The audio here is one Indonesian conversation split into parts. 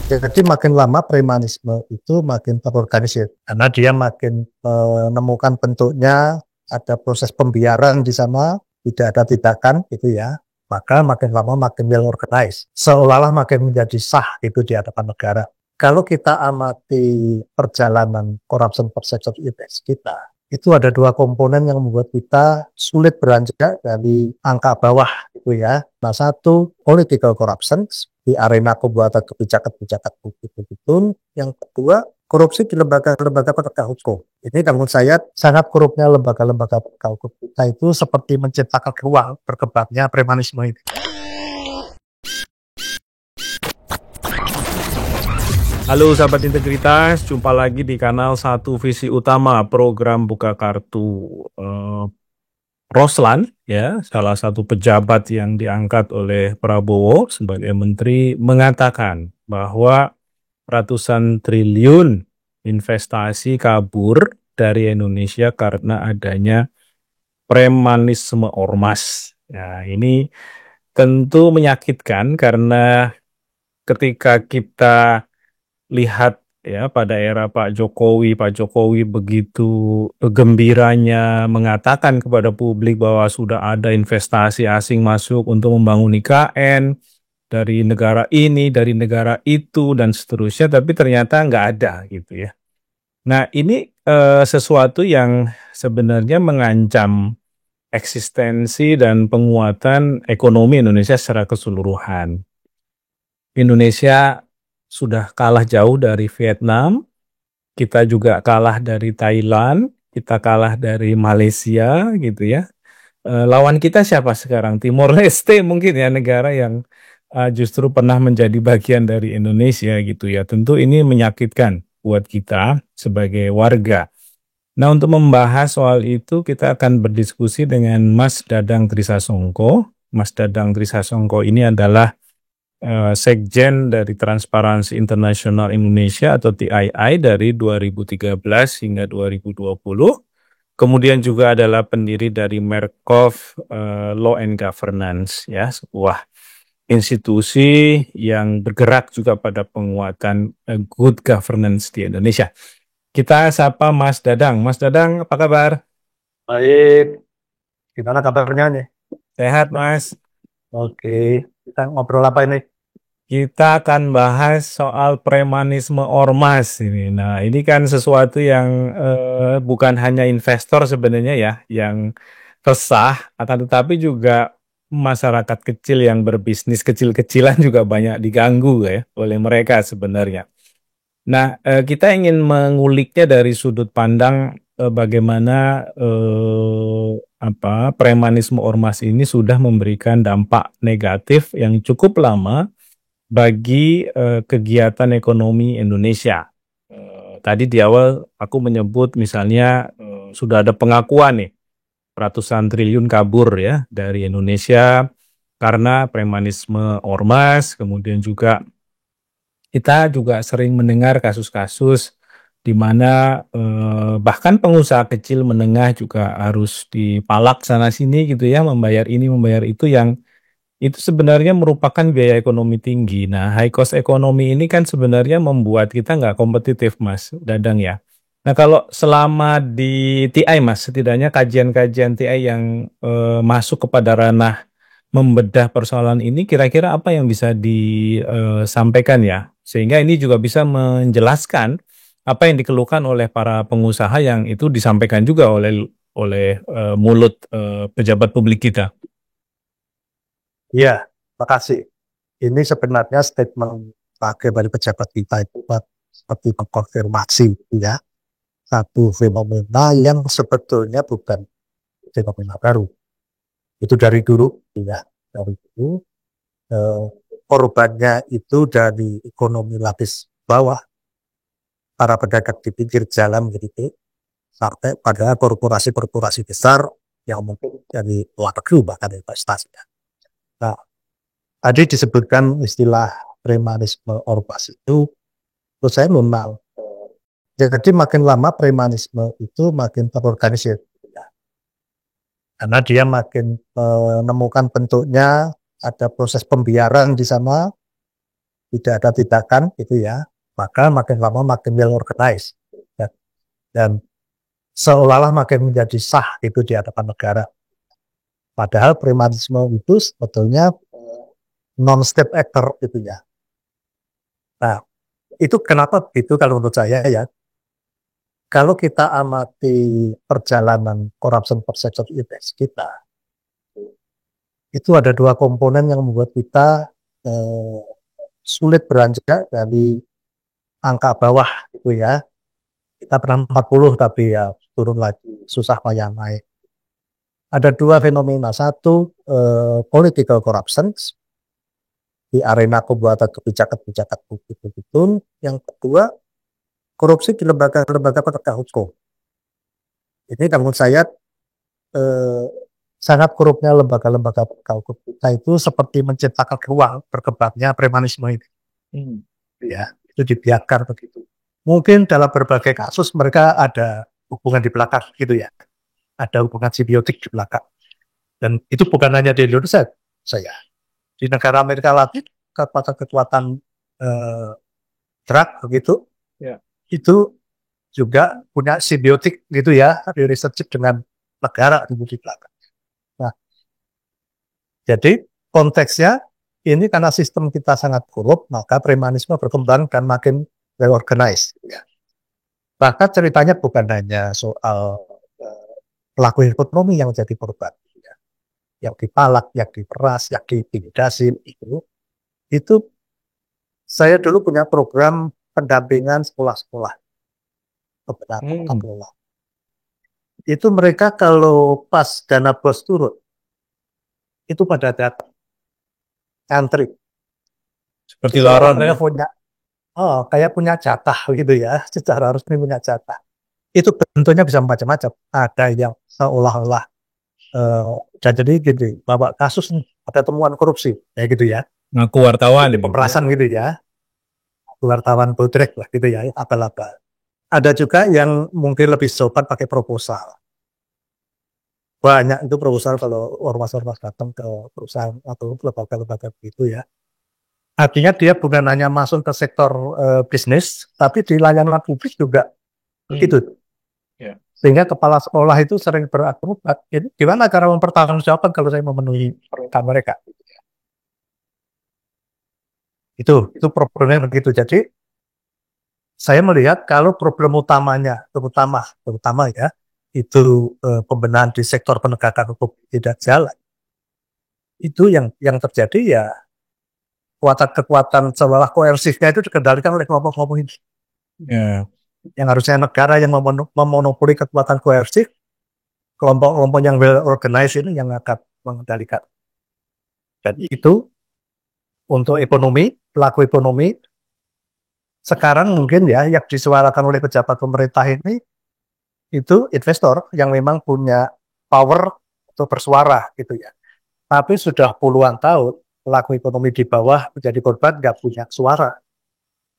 Jadi makin lama premanisme itu makin terorganisir karena dia makin menemukan bentuknya, ada proses pembiaran di sana, tidak ada tindakan gitu ya. Maka makin lama makin well organized, seolah-olah makin menjadi sah itu di hadapan negara. Kalau kita amati perjalanan corruption perception index kita, itu ada dua komponen yang membuat kita sulit beranjak dari angka bawah gitu ya. Nah, satu political corruption di arena pembuatan kebijakan-kebijakan publik itu. Yang kedua, korupsi di lembaga-lembaga penegak hukum. Ini namun saya sangat korupnya lembaga-lembaga penegak hukum kita itu seperti menciptakan ruang berkembangnya premanisme ini. Halo sahabat integritas, jumpa lagi di kanal Satu Visi Utama program Buka Kartu. Roslan, ya, salah satu pejabat yang diangkat oleh Prabowo sebagai menteri, mengatakan bahwa ratusan triliun investasi kabur dari Indonesia karena adanya premanisme ormas. Nah, ini tentu menyakitkan karena ketika kita lihat ya pada era Pak Jokowi begitu gembiranya mengatakan kepada publik bahwa sudah ada investasi asing masuk untuk membangun IKN dari negara ini, dari negara itu dan seterusnya, tapi ternyata nggak ada gitu ya. Nah, ini sesuatu yang sebenarnya mengancam eksistensi dan penguatan ekonomi Indonesia secara keseluruhan. Indonesia sudah kalah jauh dari Vietnam, kita juga kalah dari Thailand, kita kalah dari Malaysia gitu ya. Lawan kita siapa sekarang? Timor Leste mungkin ya, negara yang justru pernah menjadi bagian dari Indonesia gitu ya. Tentu ini menyakitkan buat kita sebagai warga. Nah, untuk membahas soal itu kita akan berdiskusi dengan Mas Dadang Trisasongko. Mas Dadang Trisasongko ini adalah Sekjen dari Transparansi Internasional Indonesia atau TII dari 2013 hingga 2020. Kemudian juga adalah pendiri dari Merkov Law and Governance, ya, sebuah institusi yang bergerak juga pada penguatan good governance di Indonesia. Kita sapa Mas Dadang. Mas Dadang, apa kabar? Baik, gimana kabarnya nih? Sehat, Mas? Oke, kita ngobrol apa ini? Kita akan bahas soal premanisme ormas ini. Nah, ini kan sesuatu yang bukan hanya investor sebenarnya ya yang resah, akan tetapi juga masyarakat kecil yang berbisnis kecil-kecilan juga banyak diganggu ya oleh mereka sebenarnya. Nah, kita ingin menguliknya dari sudut pandang bagaimana premanisme ormas ini sudah memberikan dampak negatif yang cukup lama bagi kegiatan ekonomi Indonesia. Tadi di awal aku menyebut misalnya sudah ada pengakuan nih ratusan triliun kabur ya dari Indonesia karena premanisme ormas. Kemudian juga kita juga sering mendengar kasus-kasus di mana bahkan pengusaha kecil menengah juga harus dipalak sana sini gitu ya, membayar ini membayar itu yang itu sebenarnya merupakan biaya ekonomi tinggi. Nah, high cost ekonomi ini kan sebenarnya membuat kita nggak kompetitif, Mas Dadang ya. Nah, kalau selama di TI, Mas, setidaknya kajian-kajian TI yang masuk kepada ranah membedah persoalan ini, kira-kira apa yang bisa disampaikan ya? Sehingga ini juga bisa menjelaskan apa yang dikeluhkan oleh para pengusaha yang itu disampaikan juga oleh mulut pejabat publik kita. Iya, makasih. Ini sebenarnya statement pakai dari pejabat kita itu seperti mengkonfirmasi ya satu fenomena yang sebetulnya bukan fenomena baru. Itu dari dulu ya, dari dulu eh, korbannya itu dari ekonomi lapis bawah, para pedagang di pinggir jalan gitu, sampai pada korporasi-korporasi besar yang mungkin dari luar negeri bahkan investasi. Nah, tadi disebutkan istilah premanisme ormas itu, menurut saya memang. Jadi makin lama premanisme itu makin terorganisir. Karena dia makin menemukan bentuknya, ada proses pembiaran di sana, tidak ada tindakan gitu ya, maka makin lama makin well organized ya. Dan seolah-olah makin menjadi sah itu di hadapan negara. Padahal premanisme itu sebetulnya non-state actor gitu ya. Nah, itu kenapa begitu kalau menurut saya ya. Kalau kita amati perjalanan corruption perception index kita, itu ada dua komponen yang membuat kita sulit beranjak dari angka bawah gitu ya. Kita pernah 40 tapi ya turun lagi, susah payah naik. Ada dua fenomena. Satu, political corruption di arena pembuatan kebijakan-kebijakan publik begitu. Yang kedua, korupsi di lembaga-lembaga penegak hukum. Ini menurut saya sangat korupnya lembaga-lembaga penegak hukum kita itu seperti menciptakan ruang berkembangnya premanisme ini. Ya, itu dibiarkan begitu. Mungkin dalam berbagai kasus mereka ada hubungan di belakang gitu ya. Ada hubungan simbiotik di belakang. Dan itu bukan hanya di Indonesia, saya. Di negara Amerika Latin, kekuatan-kekuatan drug begitu, Ya. itu juga punya simbiotik gitu ya, relationship dengan negara di belakang. Nah, jadi konteksnya ini karena sistem kita sangat korup, maka premanisme berkembang dan makin well organized. Ya. Bahkan ceritanya bukan hanya soal pelaku ekonomi yang menjadi korban, ya. Yang dipalak, yang diperas, yang diintimidasi itu saya dulu punya program pendampingan sekolah-sekolah kebenaran kelola. Itu mereka kalau pas dana bos turun, itu pada datang antri. Seperti Laron ya. Kayak punya jatah gitu ya, secara resmi punya jatah. Itu bentuknya bisa macam-macam. Ada yang seolah-olah dan jadi gini, bawa kasus nih, ada temuan korupsi, kayak gitu ya. Ngaku wartawan di Pemerasan gitu ya. Wartawan bodrek lah gitu ya, abal-abal. Ada juga yang mungkin lebih sopan pakai proposal. Banyak itu proposal kalau ormas-ormas datang ke perusahaan atau lembaga-lembaga begitu ya. Artinya dia bukan hanya masuk ke sektor bisnis, tapi di layanan publik juga begitu. Yeah. Sehingga kepala sekolah itu sering berakrobat. Ini gimana cara mempertanggungjawabkan kalau saya memenuhi permintaan mereka? Itu problemnya begitu. Jadi saya melihat kalau problem utamanya, terutama ya, itu pembenahan di sektor penegakan hukum tidak jalan. Itu yang terjadi ya kekuatan seolah koersifnya itu dikendalikan oleh kelompok-kelompok ini. Yeah. Yang harusnya negara yang memonopoli kekuatan koersif, kelompok-kelompok yang well organized ini yang akan mengendalikan. Dan itu untuk ekonomi, pelaku ekonomi, sekarang mungkin ya yang disuarakan oleh pejabat pemerintah ini itu investor yang memang punya power untuk bersuara gitu ya. Tapi sudah puluhan tahun pelaku ekonomi di bawah menjadi korban nggak punya suara,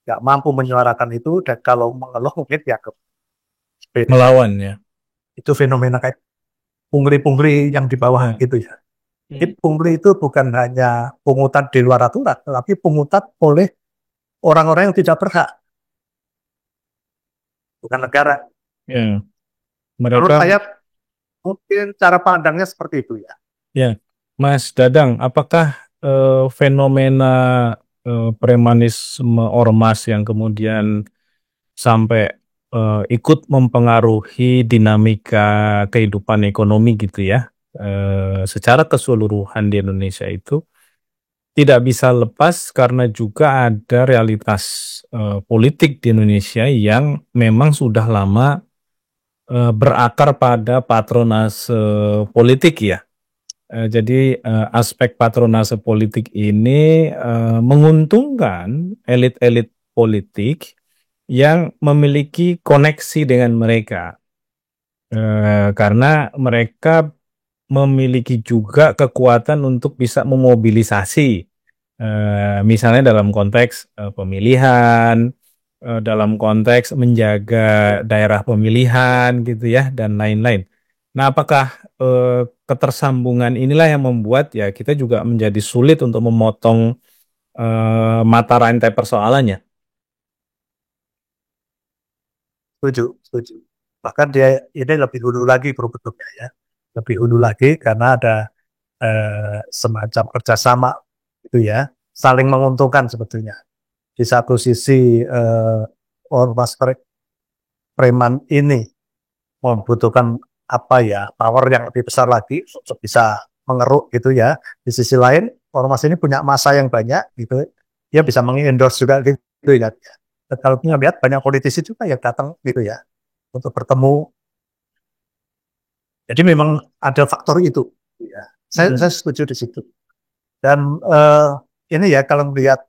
nggak mampu menyuarakan itu, dan kalau mengeluh mungkin ya melawan ya. Itu fenomena kayak pungli-pungli yang di bawah gitu ya. Jadi pungli itu bukan hanya pungutan di luar aturan, tapi pungutan oleh orang-orang yang tidak berhak, bukan negara. Ya. Menurut saya mungkin cara pandangnya seperti itu ya. Ya, Mas Dadang, apakah fenomena premanisme ormas yang kemudian sampai ikut mempengaruhi dinamika kehidupan ekonomi gitu ya, secara keseluruhan di Indonesia itu tidak bisa lepas karena juga ada realitas politik di Indonesia yang memang sudah lama berakar pada patronase politik ya. Jadi aspek patronase politik ini menguntungkan elit-elit politik yang memiliki koneksi dengan mereka. Karena mereka memiliki juga kekuatan untuk bisa memobilisasi. Misalnya dalam konteks pemilihan, dalam konteks menjaga daerah pemilihan gitu ya, dan lain-lain. Nah, apakah ketersambungan inilah yang membuat ya kita juga menjadi sulit untuk memotong mata rantai persoalannya. Setuju. Bahkan dia ini lebih hulu lagi produknya ya, lebih hulu lagi karena ada semacam kerjasama itu ya, saling menguntungkan sebetulnya. Di satu sisi ormas preman ini membutuhkan apa ya, power yang lebih besar lagi untuk bisa mengeruk gitu ya. Di sisi lain ormas ini punya massa yang banyak gitu, dia bisa mengendorse juga gitu ya. Dan kalau kita lihat banyak politisi juga yang datang gitu ya untuk bertemu. Jadi memang ada faktor itu. Ya. Saya setuju di situ. Dan ini ya kalau melihat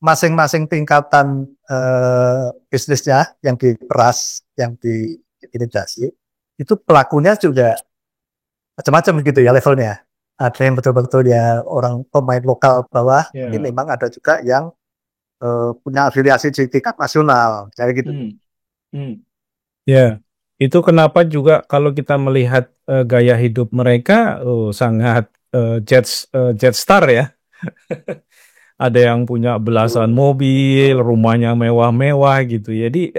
masing-masing tingkatan bisnisnya yang diperas, yang diintimidasi, itu pelakunya juga macam-macam gitu ya levelnya. Ada yang betul-betul ya orang pemain lokal bawah, ini memang ada juga yang punya afiliasi di tingkat nasional, kayak gitu. Ya, itu kenapa juga kalau kita melihat gaya hidup mereka sangat Jetstar ya. Ada yang punya belasan mobil, rumahnya mewah-mewah gitu. Jadi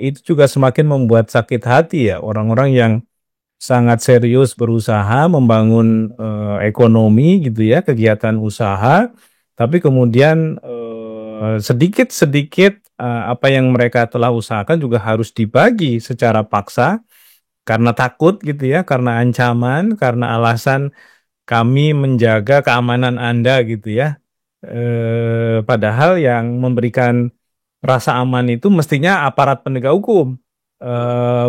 itu juga semakin membuat sakit hati ya orang-orang yang sangat serius berusaha membangun ekonomi gitu ya, kegiatan usaha, tapi kemudian sedikit-sedikit apa yang mereka telah usahakan juga harus dibagi secara paksa karena takut gitu ya, karena ancaman, karena alasan kami menjaga keamanan Anda gitu ya. Padahal yang memberikan rasa aman itu mestinya aparat penegak hukum,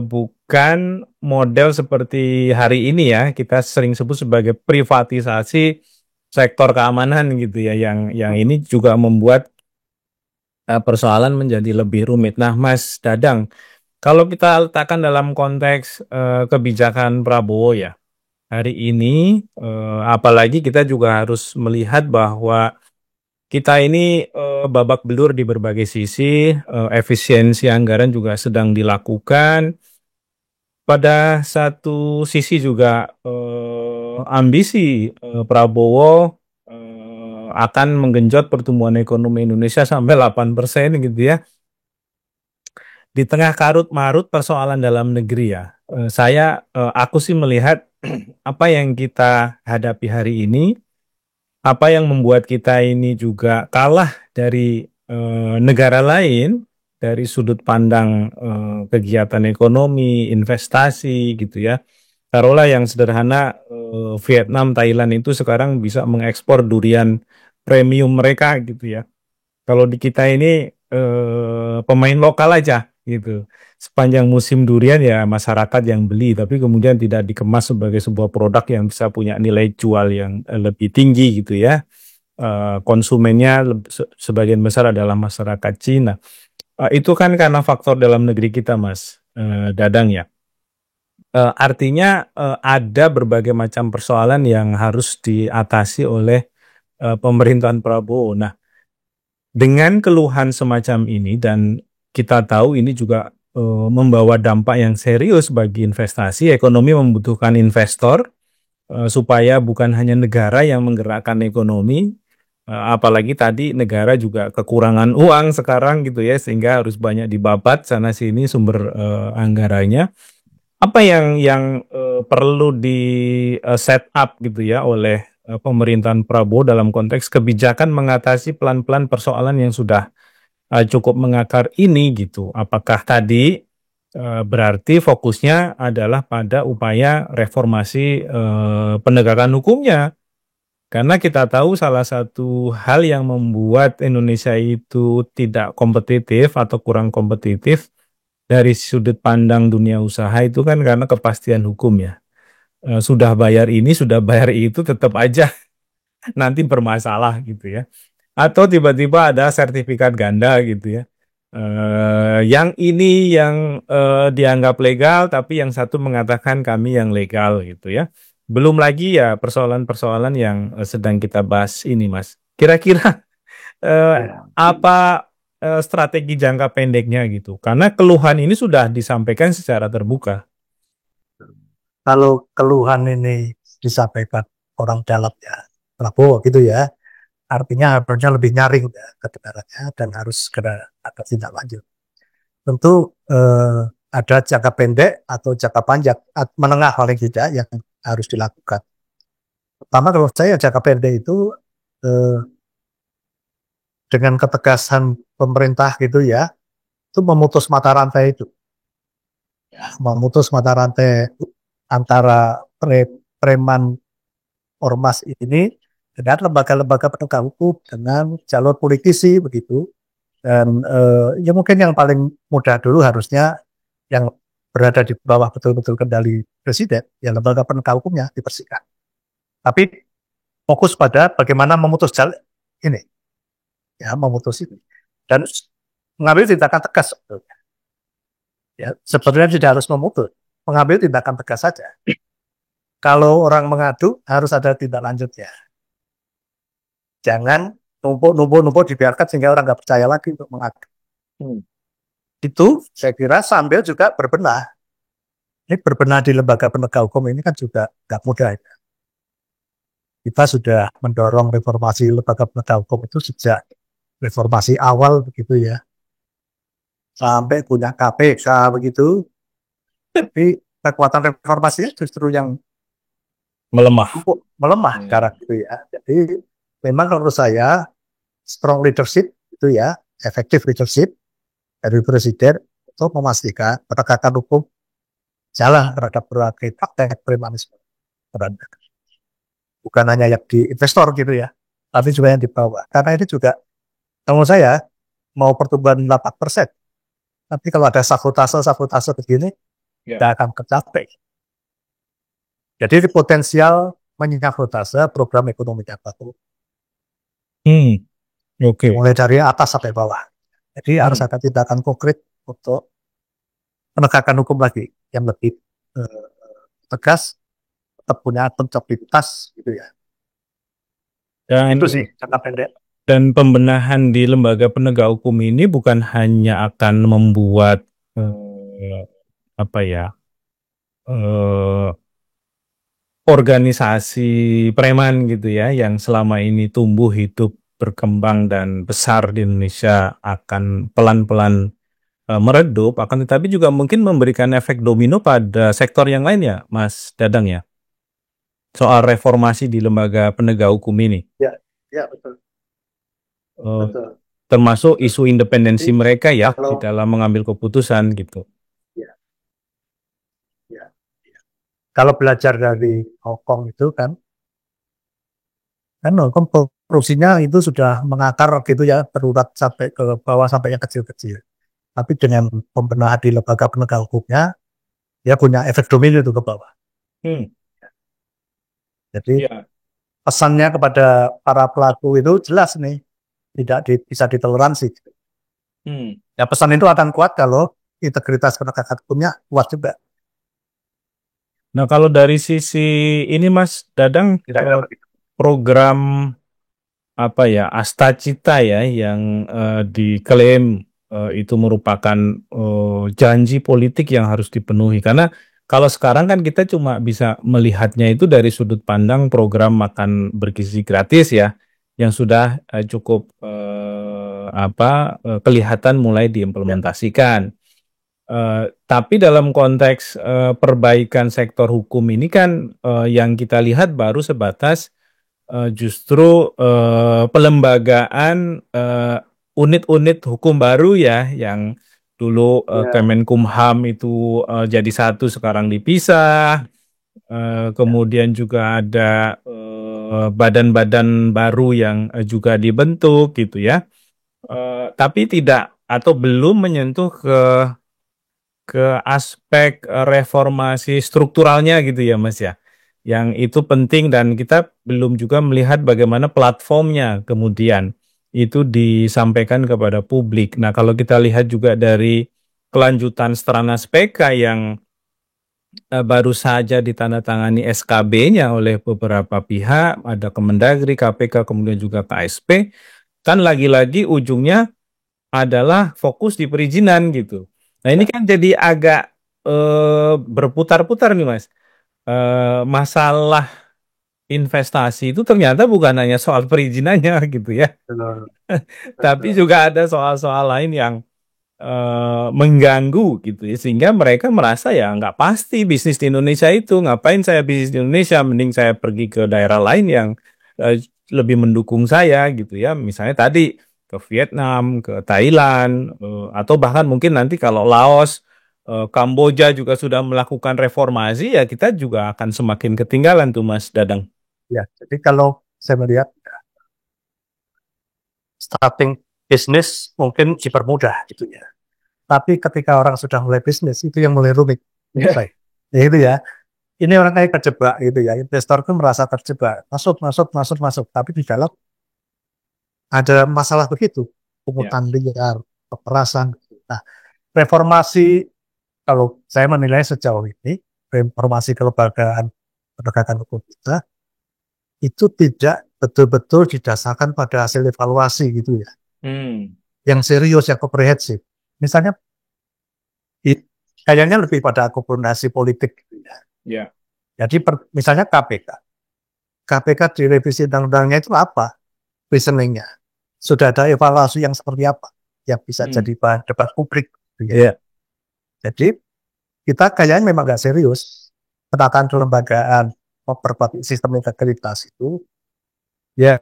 bukan model seperti hari ini ya kita sering sebut sebagai privatisasi sektor keamanan gitu ya, yang ini juga membuat persoalan menjadi lebih rumit. Nah, Mas Dadang, kalau kita letakkan dalam konteks kebijakan Prabowo ya hari ini, apalagi kita juga harus melihat bahwa kita ini babak belur di berbagai sisi, efisiensi anggaran juga sedang dilakukan. Pada satu sisi juga ambisi Prabowo akan menggenjot pertumbuhan ekonomi Indonesia sampai 8% gitu ya. Di tengah karut marut persoalan dalam negeri ya, aku sih melihat apa yang kita hadapi hari ini, apa yang membuat kita ini juga kalah dari negara lain dari sudut pandang kegiatan ekonomi, investasi gitu ya. Taruhlah yang sederhana, Vietnam, Thailand itu sekarang bisa mengekspor durian premium mereka gitu ya. Kalau di kita ini pemain lokal aja gitu. Sepanjang musim durian ya masyarakat yang beli, tapi kemudian tidak dikemas sebagai sebuah produk yang bisa punya nilai jual yang lebih tinggi gitu ya. Konsumennya sebagian besar adalah masyarakat Cina. Itu kan karena faktor dalam negeri kita, Mas Dadang ya. Artinya ada berbagai macam persoalan yang harus diatasi oleh pemerintahan Prabowo. Nah, dengan keluhan semacam ini dan kita tahu ini juga membawa dampak yang serius bagi investasi, ekonomi membutuhkan investor supaya bukan hanya negara yang menggerakkan ekonomi, apalagi tadi negara juga kekurangan uang sekarang gitu ya, sehingga harus banyak dibabat sana sini sumber anggarannya. Apa yang perlu di set up gitu ya oleh pemerintahan Prabowo dalam konteks kebijakan mengatasi pelan-pelan persoalan yang sudah cukup mengakar ini gitu. Apakah tadi berarti fokusnya adalah pada upaya reformasi penegakan hukumnya? Karena kita tahu salah satu hal yang membuat Indonesia itu tidak kompetitif atau kurang kompetitif dari sudut pandang dunia usaha itu kan karena kepastian hukum ya. Sudah bayar ini, sudah bayar itu tetap aja nanti bermasalah gitu ya. Atau tiba-tiba ada sertifikat ganda gitu ya. Yang ini yang dianggap legal, tapi yang satu mengatakan kami yang legal gitu ya. Belum lagi ya persoalan-persoalan yang sedang kita bahas ini, Mas. Kira-kira apa strategi jangka pendeknya gitu? Karena keluhan ini sudah disampaikan secara terbuka. Kalau keluhan ini disampaikan orang dalam ya Prabowo gitu ya, artinya harusnya lebih nyaring ya, kebenarannya dan harus segera ada tindak lanjut. Tentu ada jangka pendek atau jangka panjang, menengah paling tidak yang harus dilakukan. Pertama kalau saya jangka pendek itu eh, dengan ketegasan pemerintah gitu ya, itu memutus mata rantai itu, memutus mata rantai antara preman ormas ini dengan lembaga-lembaga penegak hukum, dengan jalur politisi begitu. Dan ya mungkin yang paling mudah dulu harusnya yang berada di bawah betul-betul kendali presiden, ya lembaga penegak hukumnya dibersihkan. Tapi fokus pada bagaimana memutus jalan ini, ya memutus ini dan mengambil tindakan tegas sebetulnya. Ya sebetulnya tidak harus memutus, mengambil tindakan tegas saja. Kalau orang mengadu harus ada tindak lanjutnya. Jangan numpuk dibiarkan sehingga orang nggak percaya lagi untuk mengadu. Itu saya kira sambil juga berbenah. Ini berbenah di lembaga penegak hukum ini kan juga nggak mudah. Kita sudah mendorong reformasi lembaga penegak hukum itu sejak reformasi awal begitu ya. Sampai punya KPK begitu. Tapi kekuatan reformasinya justru yang Melemah. melemah sekarang gitu ya. Jadi memang menurut saya strong leadership itu ya, effective leadership dari presiden untuk memastikan penegakan hukum jalan terhadap berbagai praktek premanisme. Bukan hanya yang di investor gitu ya, tapi juga yang di bawah. Karena ini juga, menurut saya, mau pertumbuhan 8%, tapi kalau ada sabotase begini, tidak akan tercapai. Jadi potensial menyabotase program ekonomi baru. Mulai dari atas sampai bawah. Jadi harus ada tindakan konkret untuk penegakan hukum lagi yang lebih tegas, tetap punya akuntabilitas gitu ya. Dan itu sih jangka pendek. Dan pembenahan di lembaga penegak hukum ini bukan hanya akan membuat organisasi preman gitu ya, yang selama ini tumbuh, hidup, berkembang dan besar di Indonesia akan pelan-pelan meredup, akan tetapi juga mungkin memberikan efek domino pada sektor yang lain ya, Mas Dadang ya, soal reformasi di lembaga penegak hukum ini. Ya betul. Termasuk isu independensi mereka ya di dalam mengambil keputusan gitu. Kalau belajar dari Hong Kong itu kan Hong Kong korupsinya itu sudah mengakar gitu ya, berurat sampai ke bawah sampai yang kecil-kecil. Tapi dengan pembenahan di lembaga penegak hukumnya, ya punya efek domino itu ke bawah. Jadi pesannya kepada para pelaku itu jelas nih, tidak bisa ditoleransi. Ya pesan itu akan kuat kalau integritas penegakan hukumnya kuat juga. Nah kalau dari sisi ini Mas Dadang, program Asta Cita ya yang diklaim itu merupakan janji politik yang harus dipenuhi, karena kalau sekarang kan kita cuma bisa melihatnya itu dari sudut pandang program makan bergizi gratis ya, yang sudah cukup kelihatan mulai diimplementasikan. Tapi dalam konteks perbaikan sektor hukum ini kan yang kita lihat baru sebatas justru pelembagaan unit-unit hukum baru ya, yang dulu Kemenkumham itu jadi satu, sekarang dipisah. Kemudian juga ada badan-badan baru yang juga dibentuk gitu ya. Tapi tidak atau belum menyentuh ke aspek reformasi strukturalnya gitu ya Mas ya, yang itu penting, dan kita belum juga melihat bagaimana platformnya kemudian itu disampaikan kepada publik. Nah kalau kita lihat juga dari kelanjutan Stranas PK yang baru saja ditandatangani SKB-nya oleh beberapa pihak, ada Kemendagri, KPK, kemudian juga KSP, kan lagi-lagi ujungnya adalah fokus di perizinan gitu. Nah ini kan jadi agak berputar-putar nih Mas. Masalah investasi itu ternyata bukan hanya soal perizinannya gitu ya, Betul, tapi betul. juga ada soal-soal lain yang mengganggu gitu ya, sehingga mereka merasa ya nggak pasti bisnis di Indonesia itu, ngapain saya bisnis di Indonesia, mending saya pergi ke daerah lain yang eh, lebih mendukung saya gitu ya, misalnya tadi ke Vietnam, ke Thailand, atau bahkan mungkin nanti kalau Laos, Kamboja juga sudah melakukan reformasi, ya kita juga akan semakin ketinggalan tuh Mas Dadang. Ya, jadi kalau saya melihat starting bisnis mungkin dipermudah gitu ya. Tapi ketika orang sudah mulai bisnis itu yang mulai rumit. Baik. Ya itu ya. Ini orang kayak terjebak gitu ya. Investor pun merasa terjebak. Masuk, masuk, masuk, masuk. Tapi di dalam ada masalah begitu. Ya. Pungutan liar, kekerasan. Nah, reformasi kalau saya menilai sejauh ini, reformasi kelembagaan penegakan hukum kita itu tidak betul-betul didasarkan pada hasil evaluasi gitu ya. Hmm. Yang serius, yang komprehensif. Misalnya, kayaknya lebih pada akomodasi politik gitu ya. Ya. Jadi misalnya KPK. KPK direvisi undang-undangnya itu apa? Reasoningnya. Sudah ada evaluasi yang seperti apa? Yang bisa Hmm. jadi bahan debat publik. Gitu ya. Ya. Jadi kita kayaknya memang nggak serius. Penataan kelembagaan, memperbaiki sistem integritas itu. Ya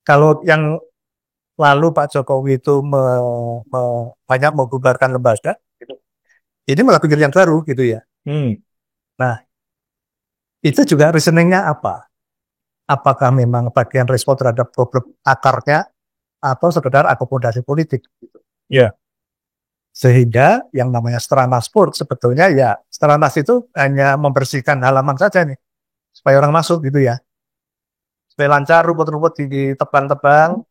kalau yang lalu Pak Jokowi itu banyak membubarkan lembaga, gitu. Ini malah pikir yang baru gitu ya. Hmm. Nah, itu juga reasoningnya apa? Apakah memang bagian respon terhadap problem akarnya atau sekedar akomodasi politik? Gitu. Ya. Sehingga yang namanya Stranas Sport sebetulnya ya Stranas itu hanya membersihkan halaman saja nih supaya orang masuk gitu ya. Supaya lancar rumput-rumput ditebang-tebang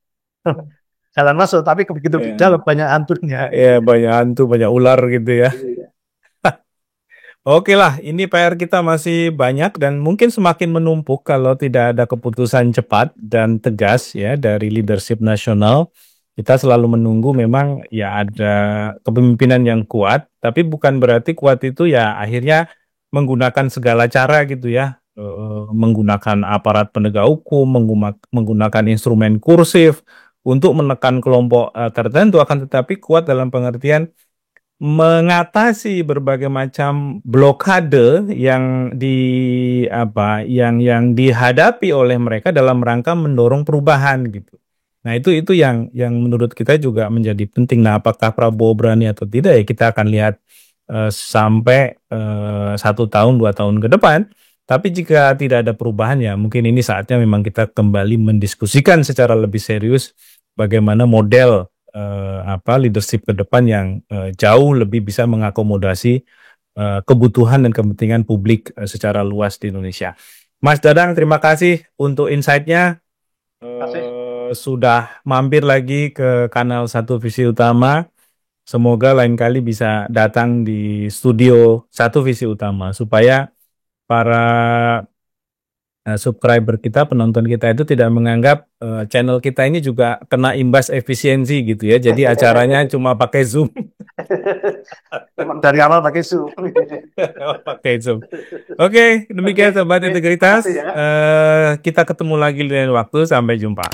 jalan masuk, tapi begitu di Ya. dalam banyak hantunya. Ya, banyak hantu, banyak ular gitu ya. Oke lah, ini PR kita masih banyak dan mungkin semakin menumpuk kalau tidak ada keputusan cepat dan tegas ya dari leadership nasional. Kita selalu menunggu memang ya ada kepemimpinan yang kuat, tapi bukan berarti kuat itu ya akhirnya menggunakan segala cara gitu ya. Menggunakan aparat penegak hukum, menggunakan instrumen kursif untuk menekan kelompok tertentu, akan tetapi kuat dalam pengertian mengatasi berbagai macam blokade yang yang dihadapi oleh mereka dalam rangka mendorong perubahan gitu. Nah, itu yang menurut kita juga menjadi penting. Nah, apakah Prabowo berani atau tidak ya kita akan lihat sampai 1 tahun 2 tahun ke depan. Tapi jika tidak ada perubahan ya mungkin ini saatnya memang kita kembali mendiskusikan secara lebih serius bagaimana model leadership ke depan yang jauh lebih bisa mengakomodasi kebutuhan dan kepentingan publik secara luas di Indonesia. Mas Dadang, terima kasih untuk insight-nya. Sudah mampir lagi ke kanal Satu Visi Utama. Semoga lain kali bisa datang di studio Satu Visi Utama supaya para subscriber kita, penonton kita itu tidak menganggap channel kita ini juga kena imbas efisiensi gitu ya. Jadi acaranya cuma pakai Zoom. Memang dari awal pakai Zoom. Pakai Zoom. Oke, demikian Sobat Integritas. Makasih ya. Kita ketemu lagi di lain waktu. Sampai jumpa.